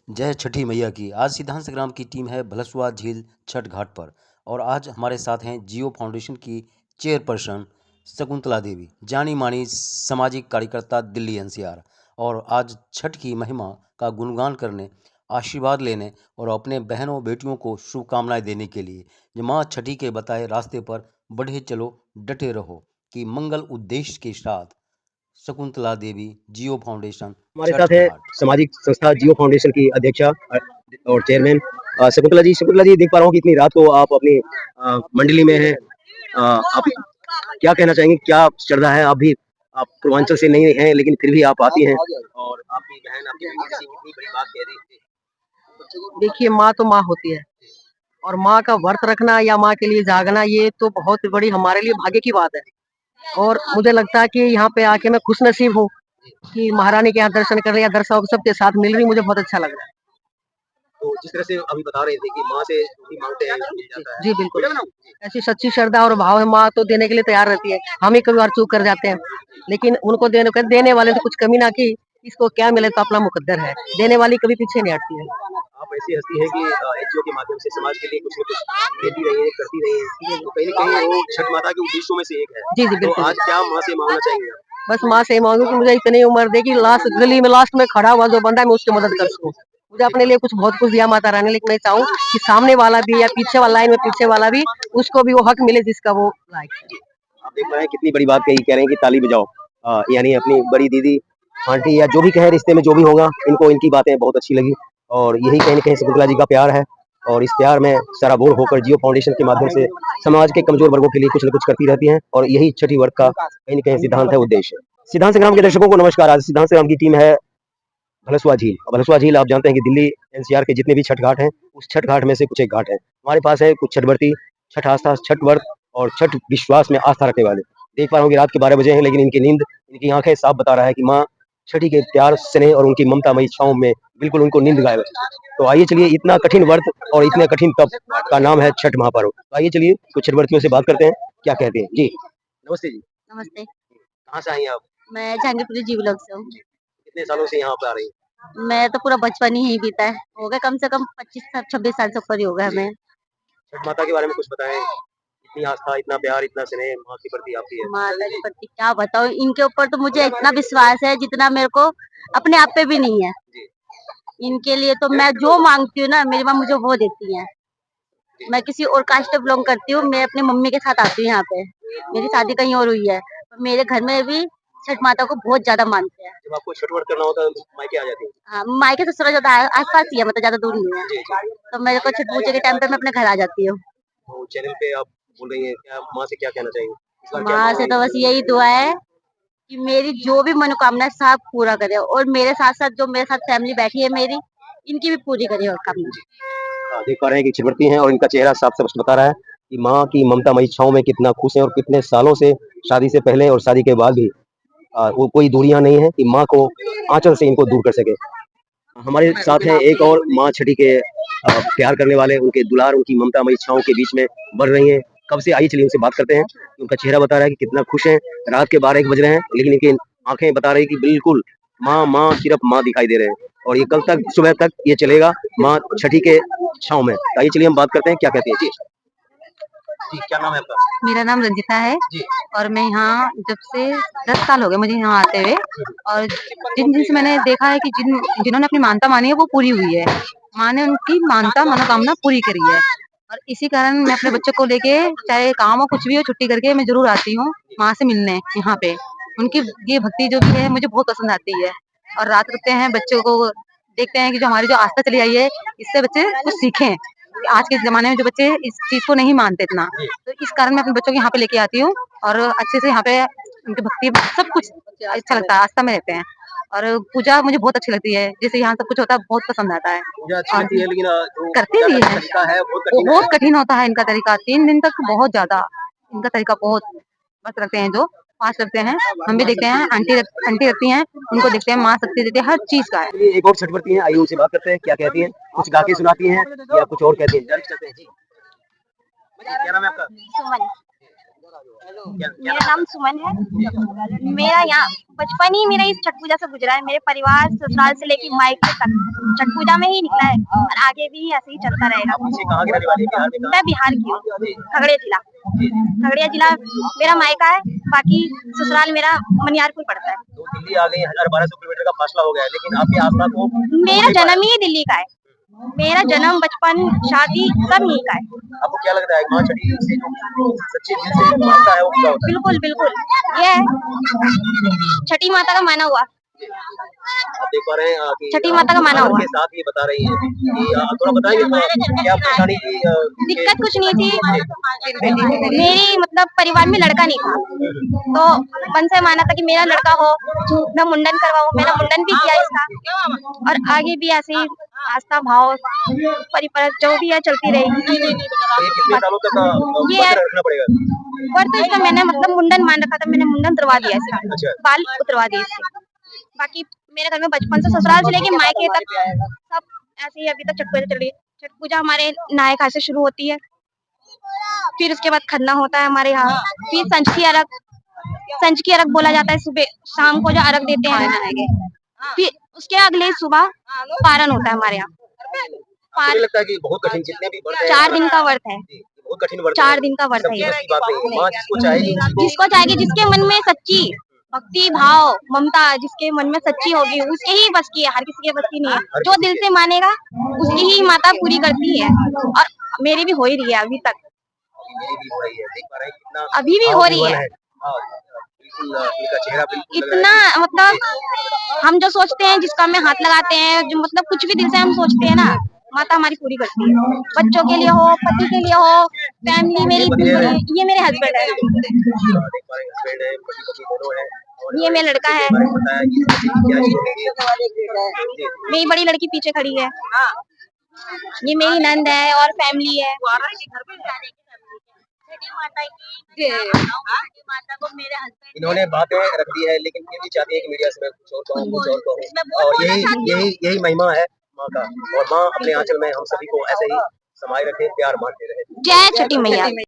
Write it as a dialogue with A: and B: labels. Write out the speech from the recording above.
A: जय छठी मैया की। आज सिद्धांत ग्राम की टीम है भलसुआ झील छठ घाट पर और आज हमारे साथ हैं जियो फाउंडेशन की चेयरपर्सन शकुंतला देवी, जानी मानी सामाजिक कार्यकर्ता दिल्ली एनसीआर। और आज छठ की महिमा का गुणगान करने, आशीर्वाद लेने और अपने बहनों बेटियों को शुभकामनाएं देने के लिए जो माँ छठी के बताए रास्ते पर बढ़े चलो, डटे रहो कि मंगल उद्देश्य के साथ शकुंतला देवी, जियो फाउंडेशन
B: हमारे
A: छठ
B: साथ है
A: घाट।
B: सामाजिक संस्था जियो फाउंडेशन की अध्यक्षा और चेयरमैन शकुंतला जी। शकुंतला जी, देख पा रहा हूँ कि इतनी रात को आप अपनी मंडली में हैं। आप क्या कहना चाहेंगे, क्या श्रद्धा है? आप भी आप पूर्वांचल से नहीं हैं, लेकिन फिर भी आप आती हैं और आपकी बहन आपकी बेटी किसी इतनी बड़ी बात कह रही थी।
C: देखिए, माँ तो माँ होती है और माँ का व्रत रखना या माँ के लिए जागना ये तो बहुत बड़ी हमारे लिए भाग्य की बात है। और मुझे लगता है कि यहाँ पे आके मैं खुश नसीब हूँ कि महारानी के यहाँ दर्शन कर रहे हैं, दर्शक सबके साथ मिल रही, मुझे बहुत अच्छा लग रहा है।
B: तो जिस तरह से अभी बता रहे थे कि माँ से जो भी मांगते हैं मिल जाता है।
C: जी बिल्कुल, ऐसी सच्ची श्रद्धा और भाव है, माँ तो देने के लिए तैयार रहती है। हम ही कभी बार चूक कर जाते हैं, लेकिन उनको देने वाले तो कुछ कमी ना की, इसको क्या मिले तो अपना मुकद्दर है। देने वाली कभी पीछे नहीं हटती है।
B: आप ऐसी हस्ती है कि एनजीओ के माध्यम से समाज के लिए कुछ न कुछ देती रही है, करती रही है, तो कहीं न कहीं वो छठ माता के उद्देश्यों में से एक है।
C: जी जी
B: तो
C: बिल्कुल।
B: आज क्या माँ से मांगना चाहेंगे आप?
C: बस माँ से मांगू कि मुझे इतनी उम्र दे कि लास्ट गली में लास्ट में खड़ा हुआ जो बंदा है मैं उसकी मदद कर सकूं। मुझे अपने लिए कुछ बहुत कुछ दिया माता रानी, लेकिन मैं चाहूँ कि सामने वाला भी या पीछे वाला लाइन में पीछे वाला भी, उसको भी वो हक मिले जिसका वो लायक है।
B: आप देख रहे हैं कितनी बड़ी बात कही, कह रहे हैं कि ताली बजाओ। यानी अपनी बड़ी दीदी, आंटी या जो भी कहे रिश्ते में जो भी होगा, इनको इनकी बातें बहुत अच्छी लगी और यही कहीं न कहीं शकुंतला जी का प्यार है। और इस प्यार में सराबोर होकर जियो फाउंडेशन के माध्यम से समाज के कमजोर वर्गों के लिए कुछ न कुछ करती रहती हैं और यही छठी व्रत का कहीं न कहीं सिद्धांत है, उद्देश्य है। सिद्धांत संग्राम के दर्शकों को नमस्कार। आज सिद्धांत संग्राम की टीम है भलसुआ झील। भलसुआ झील आप जानते हैं कि दिल्ली एनसीआर के जितने भी छठ घाट हैं, उस छठ घाट में से कुछ एक घाट है। हमारे पास है कुछ छठ व्रती, छठ आस्था, छठ व्रत और छठ विश्वास में आस्था रखने वाले। देख पा रहा हूँ कि रात के 12 बजे हैं, लेकिन इनकी नींद, इनकी आंखें साफ बता रहा है कि माँ छठी के प्यार, स्नेह और उनकी ममतामयी छाँव में बिल्कुल उनको नींद गायब है। तो आइए चलिए, इतना कठिन व्रत और इतने कठिन तप का नाम है छठ महापर्व। तो आइए चलिए कुछ छठ व्रतियों से बात करते हैं, क्या कहते हैं। जी नमस्ते जी।
D: नमस्ते।
B: कहाँ से आई हैं आप?
D: मैं जहांगीरपुर जीवलग से हूँ।
B: कितने सालों से यहाँ पे आ रही हैं?
D: मैं तो पूरा बचपन ही बीता है, हो गया कम से कम 25 26 साल से ऊपर ही हो गया हमें।
B: छठ माता के बारे में कुछ बताएं। इतनी आस्था, इतना प्यार, इतना स्नेह माँ के प्रति आपकी है।
D: माता के प्रति क्या बताऊँ, इनके ऊपर तो मुझे इतना विश्वास है जितना मेरे को अपने आप पे भी नहीं है। इनके लिए तो मैं जो मांगती हूँ ना, मेरी माँ मुझे वो देती है। मैं किसी और कास्ट बिलोंग करती हूँ, मैं अपनी मम्मी के साथ आती हूँ यहाँ पे। मेरी शादी कहीं और हुई है, मेरे घर में भी छठ माता को बहुत ज्यादा मानते हैं।
B: जब आपको छठ व्रत करना होता है तो मायके आ जाती है?
D: हाँ, मायके ससुराल ज्यादा आस-पास ही है, मतलब ज्यादा दूर नहीं है। तो मेरे को छठ पूजा के टाइम पे मैं अपने घर आ जाती हूँ।
B: तो चैनल पे आप बोल रही हैं, क्या माँ से क्या कहना चाहेंगी? इस बार क्या
D: माँ
B: मांग
D: से
B: रही
D: तो
B: हैं?
D: बस यही दुआ है कि मेरी जो भी मनोकामना है सब पूरा करे, और मेरे साथ-साथ जो मेरे साथ फैमिली बैठी है मेरी, इनकी भी पूरी करे और कामना।
B: देख पा रहे हैं कि छठ व्रती हैं और इनका चेहरा साफ स्पष्ट बता रहा है कि माँ की ममतामयी छाँव में कितना खुश हैं और कितने सालों से, शादी से पहले और शादी के बाद भी वो कोई दूरियां नहीं है कि माँ को आंचल से इनको दूर कर सके। हमारे साथ हैं एक और माँ छठी के प्यार करने वाले, उनके दुलार, उनकी ममतामयी छाँव के बीच में बढ़ रही हैं। कब से आई, चलिए उनसे बात करते हैं। उनका चेहरा बता रहा है कि कितना खुश हैं। रात के 12 1 बज रहे हैं, लेकिन इनकी आंखें बता रही कि बिल्कुल माँ, माँ, सिर्फ माँ दिखाई दे रहे हैं और ये कल तक, सुबह तक ये चलेगा माँ छठी के छाँव में। तो आइए चलिए हम बात करते हैं, क्या कहती है। जी जी, क्या नाम है आपका?
E: मेरा नाम रंजिता है
B: जी
E: और मैं यहाँ जब से 10 साल हो गए मुझे यहाँ आते हुए। और जिन जिनसे मैंने देखा है कि जिन्होंने अपनी मानता मानी है वो पूरी हुई है। माँ ने उनकी मानता मनोकामना पूरी करी है और इसी कारण मैं अपने बच्चों को लेके, चाहे काम हो कुछ भी हो, छुट्टी करके मैं जरूर आती हूँ माँ से मिलने यहाँ पे। उनकी ये भक्ति जो भी है मुझे बहुत पसंद आती है। और रात रुकते हैं, बच्चों को देखते हैं कि जो हमारी जो आस्था चली आई है, इससे बच्चे कुछ सीखें। आज के ज़माने में जो बच्चे इस चीज़ को नहीं मानते इतना, तो इस कारण मैं अपने बच्चों को यहाँ पे लेके आती हूँ और अच्छे से यहाँ पे उनकी भक्ति सब कुछ अच्छा लगता है, आस्था में रहते हैं। और पूजा मुझे बहुत अच्छी लगती है, जैसे यहाँ सब कुछ होता है बहुत पसंद आता है।
B: मुझे अच्छी लगती है, लेकिन जो
E: करती
B: पूजा
E: भी
B: का
E: है,
B: तरीका है बहुत कठिन है।
E: बहुत कठिन होता है इनका तरीका, 3 दिन तक बहुत ज्यादा इनका तरीका बहुत मस्त रखते हैं। जो 5 रखते हैं, हम भी देखते हैं, आंटी रखती हैं, उनको देखते हैं, माँ शक्ति देती है, हर चीज का है।
B: चलिए एक और छठ व्रती हैं, आइए उनसे बात करते हैं, क्या कहती हैं। कुछ गा के सुनाती हैं या कुछ और कहती हैं, जान सकते हैं। जी क्या नाम है आपका?
D: सुमन।
F: मेरा नाम सुमन है। मेरा यहाँ बचपन ही मेरा इस छठ पूजा से गुजरा है। मेरे परिवार ससुराल से लेके मायके तक छठ पूजा में ही निकला है और आगे भी ऐसे ही चलता रहेगा।
B: कहाँ की रहने वाली है? बिहार में
F: मैं बिहार की हूँ, खगड़िया जिला। खगड़िया जिला मेरा मायका है, बाकी ससुराल मेरा मनियारपुर पड़ता है।
B: तो दिल्ली आ गई, 1200 किलोमीटर का फासला हो गया है, लेकिन आपकी आस्था को
F: मेरा जन्म ही दिल्ली का है। मेरा जन्म, बचपन, शादी सब यहीं का है।
B: आपको क्या लगता है माँ छठी से जो सच्चे दिल से मानता है वो पूरा होता है?
F: बिल्कुल बिल्कुल, ये है छठी माता का माना हुआ।
B: आप देख पा रहे हैं कि
F: छठी माता का माना हुआ
B: के साथ ये बता रही है कि थोड़ा बताएंगे क्या परेशानी थी?
F: दिक्कत कुछ नहीं थी। मेरी मतलब परिवार में लड़का नहीं था, तो मन से माना था कि मेरा लड़का हो, मैं मुंडन करवाऊं। मैंने मुंडन भी किया इसका और आगे भी ऐसे ही आस्था भाव परिपर जो भी है चलती रहेगी।
B: कितने सालों तक
F: ये
B: व्रत रखना पड़ेगा?
F: पर तो इसका मैंने मतलब मुंडन मान रखा था, मैंने मुंडन उतरवा दिया इसका,
B: अच्छा।
F: बाल उतरवा दिए इसके। बाकी मेरे घर में बचपन से ससुराल से लेके मायके तक सब ऐसे ही अभी तक छठ पूजा चल रही है। छठ पूजा हमारे नहाय खाए से शुरू होती है, फिर उसके बाद खरना होता है हमारे यहाँ, फिर संज की अर्घ बोला जाता है। सुबह शाम को जो अर्घ देते हैं, फिर उसके अगले सुबह पारण होता है हमारे यहाँ।
B: मुझे लगता है कि बहुत कठिन, जितने भी व्रत हैं
F: 4 दिन का व्रत है।
B: बहुत कठिन व्रत
F: 4 दिन का व्रत है ये।
B: की बात नहीं है। माँ
F: जिसको चाहेगी, जिसके मन में सच्ची भक्ति भाव ममता, जिसके मन में सच्ची होगी, उसके ही बस की है, हर किसी के बस की नहीं है। जो दिल से मानेगा उसकी ही माता पूरी करती है, और मेरी भी हो ही रही है अभी तक, अभी भी हो रही है। इतना मतलब हम जो सोचते हैं, जिसका में हाथ लगाते हैं, जो मतलब कुछ भी दिल से हम सोचते हैं ना, माता हमारी पूरी करती है। बच्चों के लिए हो, पति के लिए हो, फैमिली मेरी इतनी बड़ी है। ये मेरे हस्बैंड है, ये मेरा लड़का है, मेरी बड़ी लड़की पीछे खड़ी है, ये मेरी नंद है और फैमिली है।
B: इन्होंने बातें रख दी है, लेकिन फिर भी चाहती है कि मीडिया से मैं कुछ और कहूँ, कुछ और कहूँ, और यही महिमा है माँ का। और माँ अपने आंचल में हम सभी को ऐसे ही समाये रखे, प्यार बांटते रहे।
F: जय छठी मैया।